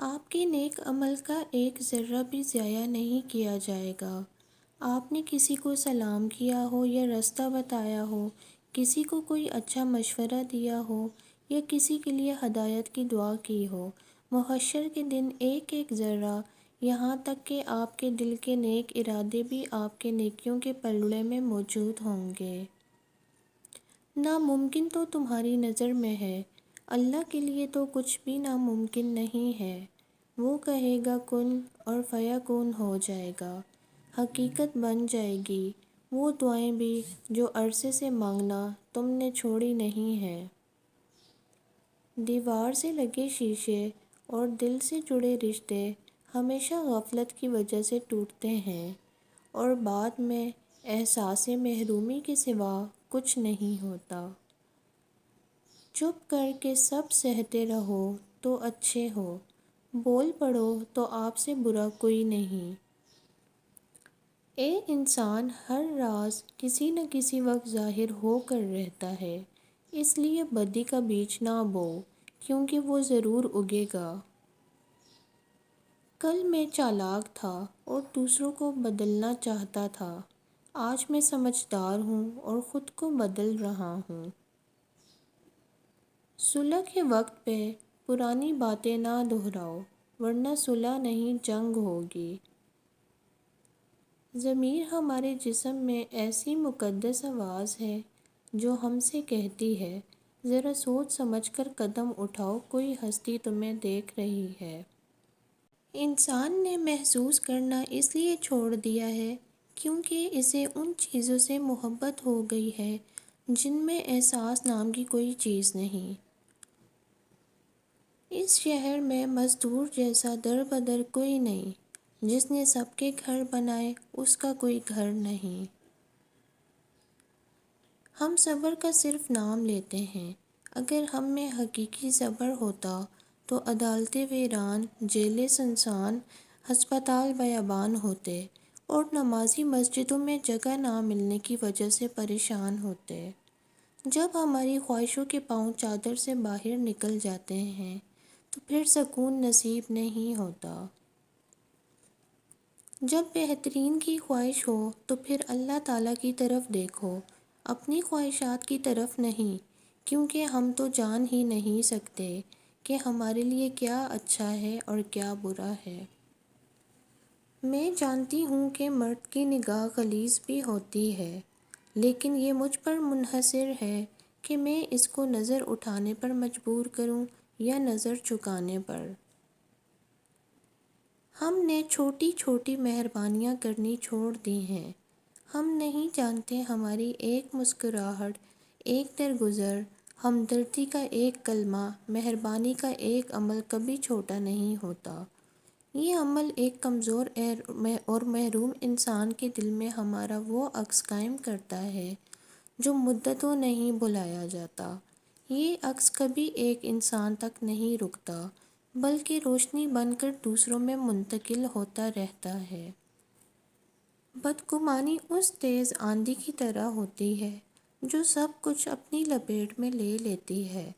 آپ کے نیک عمل کا ایک ذرہ بھی ضائع نہیں کیا جائے گا۔ آپ نے کسی کو سلام کیا ہو یا راستہ بتایا ہو، کسی کو کوئی اچھا مشورہ دیا ہو یا کسی کے لیے ہدایت کی دعا کی ہو، محشر کے دن ایک ایک ذرہ، یہاں تک کہ آپ کے دل کے نیک ارادے بھی آپ کے نیکیوں کے پلڑے میں موجود ہوں گے۔ ناممکن تو تمہاری نظر میں ہے، اللہ کے لیے تو کچھ بھی ناممکن نہیں ہے۔ وہ کہے گا کن اور فیکون ہو جائے گا، حقیقت بن جائے گی۔ وہ دعائیں بھی جو عرصے سے مانگنا تم نے چھوڑی نہیں ہیں۔ دیوار سے لگے شیشے اور دل سے جڑے رشتے ہمیشہ غفلت کی وجہ سے ٹوٹتے ہیں، اور بعد میں احساس محرومی کے سوا کچھ نہیں ہوتا۔ چپ کر کے سب سہتے رہو تو اچھے ہو، بول پڑو تو آپ سے برا کوئی نہیں۔ اے انسان، ہر راز کسی نہ کسی وقت ظاہر ہو کر رہتا ہے، اس لیے بدی کا بیج نہ بو، کیونکہ وہ ضرور اگے گا۔ کل میں چالاک تھا اور دوسروں کو بدلنا چاہتا تھا، آج میں سمجھدار ہوں اور خود کو بدل رہا ہوں۔ صلح کے وقت پہ پرانی باتیں نہ دہراؤ، ورنہ صلح نہیں جنگ ہوگی۔ ضمیر ہمارے جسم میں ایسی مقدس آواز ہے جو ہم سے کہتی ہے، ذرا سوچ سمجھ کر قدم اٹھاؤ، کوئی ہستی تمہیں دیکھ رہی ہے۔ انسان نے محسوس کرنا اس لیے چھوڑ دیا ہے کیونکہ اسے ان چیزوں سے محبت ہو گئی ہے جن میں احساس نام کی کوئی چیز نہیں۔ اس شہر میں مزدور جیسا در بدر کوئی نہیں، جس نے سب کے گھر بنائے اس کا کوئی گھر نہیں۔ ہم صبر کا صرف نام لیتے ہیں، اگر ہم میں حقیقی صبر ہوتا تو عدالتیں ویران، جیلیں سنسان، ہسپتال بیابان ہوتے، اور نمازی مسجدوں میں جگہ نہ ملنے کی وجہ سے پریشان ہوتے۔ جب ہماری خواہشوں کے پاؤں چادر سے باہر نکل جاتے ہیں تو پھر سکون نصیب نہیں ہوتا۔ جب بہترین کی خواہش ہو تو پھر اللہ تعالیٰ کی طرف دیکھو، اپنی خواہشات کی طرف نہیں، کیونکہ ہم تو جان ہی نہیں سکتے کہ ہمارے لیے کیا اچھا ہے اور کیا برا ہے۔ میں جانتی ہوں کہ مرد کی نگاہ غلیظ بھی ہوتی ہے، لیکن یہ مجھ پر منحصر ہے کہ میں اس کو نظر اٹھانے پر مجبور کروں یا نظر چکانے پر۔ ہم نے چھوٹی چھوٹی مہربانیاں کرنی چھوڑ دی ہیں۔ ہم نہیں جانتے ہماری ایک مسکراہٹ، ایک درگزر، ہمدردی کا ایک کلمہ، مہربانی کا ایک عمل کبھی چھوٹا نہیں ہوتا۔ یہ عمل ایک کمزور اور محروم انسان کے دل میں ہمارا وہ عکس قائم کرتا ہے جو مدتوں نہیں بھلایا جاتا۔ یہ عکس کبھی ایک انسان تک نہیں رکتا، بلکہ روشنی بن کر دوسروں میں منتقل ہوتا رہتا ہے۔ بدگمانی اس تیز آندھی کی طرح ہوتی ہے جو سب کچھ اپنی لپیٹ میں لے لیتی ہے۔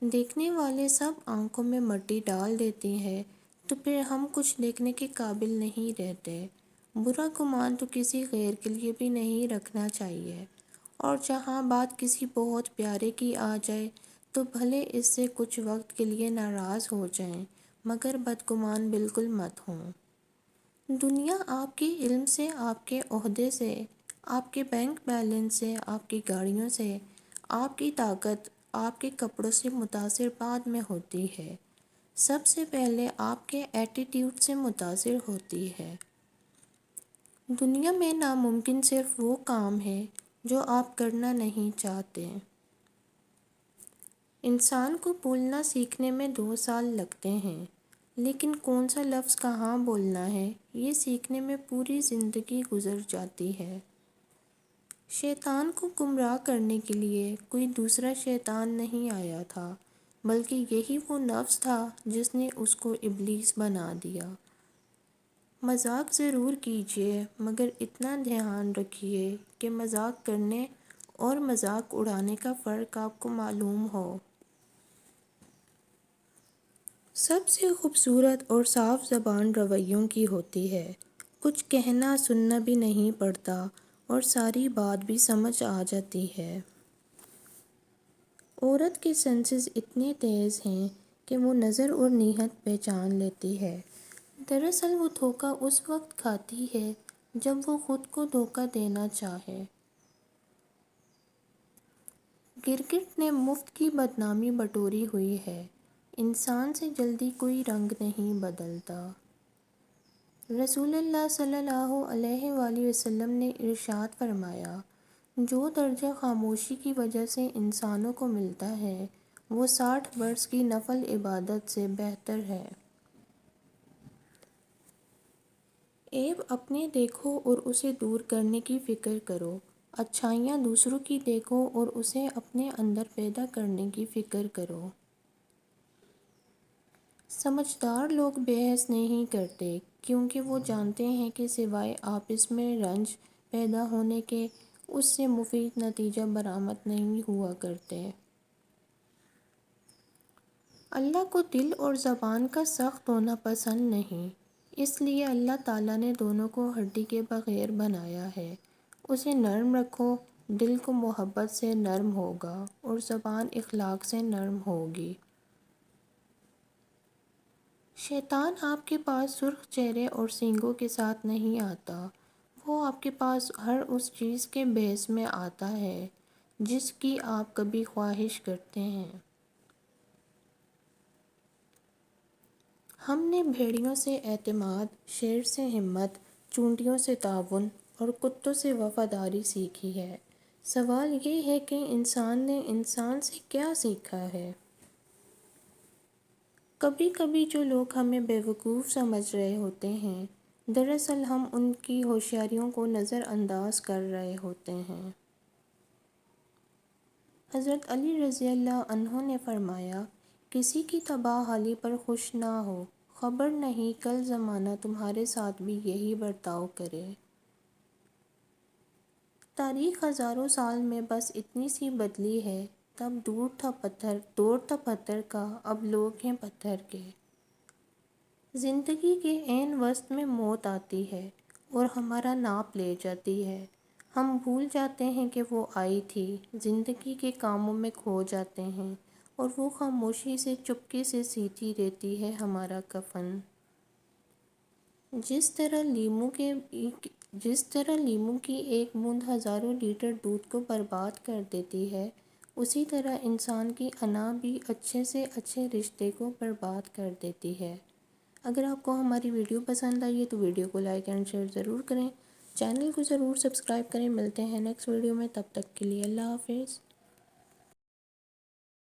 دیکھنے والے سب آنکھوں میں مٹی ڈال دیتی ہے تو پھر ہم کچھ دیکھنے کے قابل نہیں رہتے۔ برا گمان تو کسی غیر کے لیے بھی نہیں رکھنا چاہیے، اور جہاں بات کسی بہت پیارے کی آ جائے تو بھلے اس سے کچھ وقت کے لیے ناراض ہو جائیں، مگر بدگمان بالکل مت ہوں۔ دنیا آپ کے علم سے، آپ کے عہدے سے، آپ کے بینک بیلنس سے، آپ کی گاڑیوں سے، آپ کی طاقت، آپ کے کپڑوں سے متاثر بعد میں ہوتی ہے، سب سے پہلے آپ کے ایٹیٹیوڈ سے متاثر ہوتی ہے۔ دنیا میں ناممکن صرف وہ کام ہے جو آپ کرنا نہیں چاہتے۔ انسان کو بولنا سیکھنے میں 2 سال لگتے ہیں، لیکن کون سا لفظ کہاں بولنا ہے یہ سیکھنے میں پوری زندگی گزر جاتی ہے۔ شیطان کو گمراہ کرنے کے لیے کوئی دوسرا شیطان نہیں آیا تھا، بلکہ یہی وہ نفس تھا جس نے اس کو ابلیس بنا دیا۔ مذاق ضرور کیجیے، مگر اتنا دھیان رکھیے کہ مذاق کرنے اور مذاق اڑانے کا فرق آپ کو معلوم ہو۔ سب سے خوبصورت اور صاف زبان رویوں کی ہوتی ہے۔ کچھ کہنا سننا بھی نہیں پڑتا اور ساری بات بھی سمجھ آ جاتی ہے۔ عورت کے سینسز اتنے تیز ہیں کہ وہ نظر اور نیت پہچان لیتی ہے۔ دراصل وہ دھوکہ اس وقت کھاتی ہے جب وہ خود کو دھوکہ دینا چاہے۔ گرگٹ نے مفت کی بدنامی بٹوری ہوئی ہے۔ انسان سے جلدی کوئی رنگ نہیں بدلتا۔ رسول اللہ صلی اللہ علیہ وآلہ وسلم نے ارشاد فرمایا، جو درجہ خاموشی کی وجہ سے انسانوں کو ملتا ہے وہ 60 برس کی نفل عبادت سے بہتر ہے۔ عیب اپنے دیکھو اور اسے دور کرنے کی فکر کرو، اچھائیاں دوسروں کی دیکھو اور اسے اپنے اندر پیدا کرنے کی فکر کرو۔ سمجھدار لوگ بحث نہیں کرتے کیونکہ وہ جانتے ہیں کہ سوائے آپس میں رنج پیدا ہونے کے اس سے مفید نتیجہ برآمد نہیں ہوا کرتے۔ اللہ کو دل اور زبان کا سخت ہونا پسند نہیں، اس لیے اللہ تعالیٰ نے دونوں کو ہڈی کے بغیر بنایا ہے۔ اسے نرم رکھو، دل کو محبت سے نرم ہوگا اور زبان اخلاق سے نرم ہوگی۔ شیطان آپ کے پاس سرخ چہرے اور سینگوں کے ساتھ نہیں آتا، وہ آپ کے پاس ہر اس چیز کے بھیس میں آتا ہے جس کی آپ کبھی خواہش کرتے ہیں۔ ہم نے بھیڑیوں سے اعتماد، شیر سے ہمت، چونٹیوں سے تعاون اور کتوں سے وفاداری سیکھی ہے۔ سوال یہ ہے کہ انسان نے انسان سے کیا سیکھا ہے؟ کبھی کبھی جو لوگ ہمیں بیوقوف سمجھ رہے ہوتے ہیں، دراصل ہم ان کی ہوشیاریوں کو نظر انداز کر رہے ہوتے ہیں۔ حضرت علی رضی اللہ عنہ نے فرمایا، کسی کی تباہ حالی پر خوش نہ ہو، خبر نہیں کل زمانہ تمہارے ساتھ بھی یہی برتاؤ کرے۔ تاریخ ہزاروں سال میں بس اتنی سی بدلی ہے، تب دور تھا پتھر کا، اب لوگ ہیں پتھر کے۔ زندگی کے عین وسط میں موت آتی ہے اور ہمارا ناپ لے جاتی ہے۔ ہم بھول جاتے ہیں کہ وہ آئی تھی، زندگی کے کاموں میں کھو جاتے ہیں اور وہ خاموشی سے چپکے سے سیتی رہتی ہے ہمارا کفن۔ جس طرح لیموں کی ایک بوند ہزاروں لیٹر دودھ کو برباد کر دیتی ہے، اسی طرح انسان کی انا بھی اچھے سے اچھے رشتے کو برباد کر دیتی ہے۔ اگر آپ کو ہماری ویڈیو پسند آئی ہے تو ویڈیو کو لائک اینڈ شیئر ضرور کریں، چینل کو ضرور سبسکرائب کریں۔ ملتے ہیں نیکسٹ ویڈیو میں، تب تک کے لیے اللہ حافظ۔